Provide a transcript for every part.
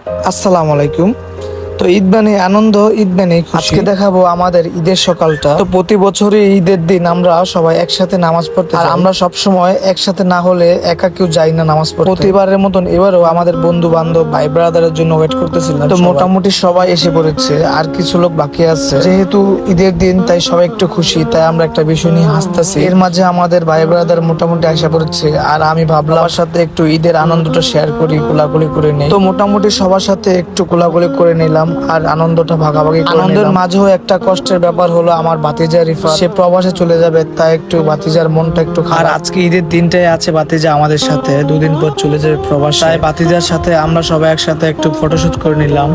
আসসালামু আলাইকুম। তো ঈদ মানে আনন্দ, ঈদ মানে খুশি। আজকে দেখাবো আমাদের ঈদের সকালটা। তো প্রতি বছরই ঈদের দিন আমরা সবাই একসাথে নামাজ পড়তে যাই। আর আমরা সব সময় একসাথে না হলে একা কেউ যাই না নামাজ পড়তে। প্রতিবারের মতন এবারও আমাদের বন্ধু বান্ধব ভাই ব্রাদারের জন্য ওয়েট করতেছিলাম। তো মোটামুটি সবাই এসে পড়েছে, আর কিছু লোক বাকি আছে। যেহেতু ঈদের দিন তাই সবাই একটু খুশি, তাই আমরা একটা বিষয় নিয়ে হাসতেছি। এর মাঝে আমাদের ভাই ব্রাদার মোটামুটি আসা পড়েছে, আর আমি ভাবলাম আমার সাথে একটু ঈদের আনন্দটা শেয়ার করি, কোলাকুলি করে নেই। তো মোটামুটি সবার সাথে একটু কোলাকুলি করে নিলাম আর আনন্দটা ভাগাভাগি করে নিলাম। আনন্দের মাঝেও একটা কষ্টের ব্যাপার হলো আমার ভাতিজা রিফা, সে প্রবাসে চলে যাবে, তাই একটু ভাতিজার মনটা একটু খারাপ। আর আজকে ঈদের দিনটাই আছে ভাতিজা আমাদের সাথে, দুদিন পর চলে যাবে প্রবাসে। তাই ভাতিজার সাথে আমরা সবাই একসাথে একটু ফটোশুট করে নিলাম।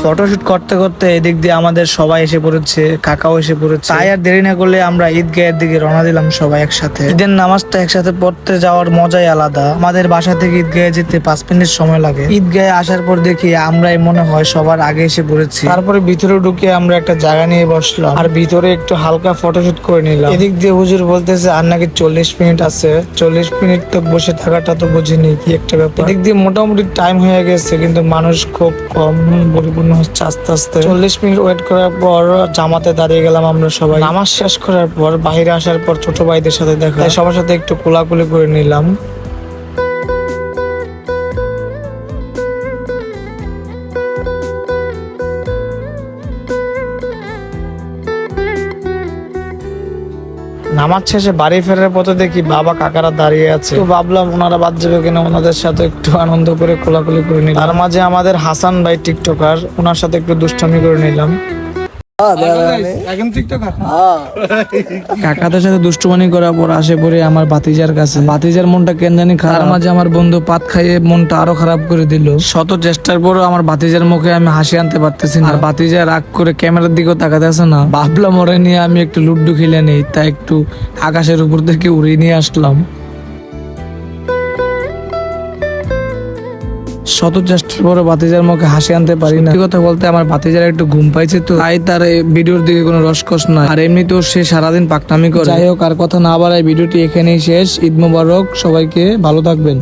ফটোশুট করতে করতে এদিক দিয়ে আমাদের সবাই এসে পড়েছে, কাকাও এসে পড়েছে। তাই আর দেরি না করলে আমরা ঈদগাহের দিকে রওনা দিলাম সবাই একসাথে। ঈদের নামাজটা একসাথে পড়তে যাওয়ার মজাই আলাদা। আমাদের বাসা থেকে ঈদগাহে যেতে 5 মিনিট সময় লাগে। ঈদগাহে আসার পর দেখি আমরাই মনে হয় সবার আগে এসে পড়েছি। তারপরে ভিতরে ঢুকে আমরা একটা জায়গা নিয়ে বসলাম, আর ভিতরে একটু হালকা ফটোশুট করে নিলাম। এদিক দিয়ে হুজুর বলতেছে আর নাকি 40 মিনিট আছে। 40 মিনিট তো বসে থাকাটা তো বুঝিনি কি একটা ব্যাপার। এদিক দিয়ে মোটামুটি টাইম হয়ে গেছে, কিন্তু মানুষ খুব কম, পরিপূর্ণ হচ্ছে আস্তে আস্তে। 40 মিনিট ওয়েট করার পর জামাতে দাঁড়িয়ে গেলাম আমরা সবাই। নামাজ শেষ করার পর বাইরে আসার পর ছোট ভাইদের সাথে দেখা, তাই সবার সাথে একটু কোলাকুলি করে নিলাম। নামাজ শেষে বাড়ি ফেরার পথে দেখি বাবা কাকারা দাঁড়িয়ে আছে। তো ভাবলাম ওনারা বাদ যাবে কিনা, ওনাদের সাথে একটু আনন্দ করে কোলাকুলি করে নিলাম। তার মাঝে আমাদের হাসান ভাই টিকটকার, ওনার সাথে একটু দুষ্টামি করে নিলাম। কাকাদের সাথে দুষ্টুমানি করার পর আসে পড়ে আমার ভাতিজার কাছে। ভাতিজার মনটা কেন জানি খারাপ। তার মাঝে আমার বন্ধু পাত খাইয়ে মনটা আরো খারাপ করে দিল। শত চেষ্টার পরও আমার ভাতিজার মুখে আমি হাসি আনতে পারতেছি না। আর ভাতিজা রাগ করে ক্যামেরার দিকেও তাকাতেছে না। ভাবলাম ওরে নিয়ে আমি একটু লুড্ডু খেলে নেই, তাই একটু আকাশের উপর থেকে উড়িয়ে নিয়ে আসলাম। শত চেষ্টার পরে ভাতিজার মুখে হাসি আনতে পারি না। কথা বলতে আমার ভাতিজার একটু ঘুম পাইছে, তো তাই তার ভিডিওর দিকে কোনো রসকস নয়। আর এমনিতেও সে সারাদিন পাকনামি করে। যাই হোক, আর কথা না বাড়ায় ভিডিওটি এখানেই শেষ। ঈদ মোবারক সবাইকে, ভালো থাকবেন।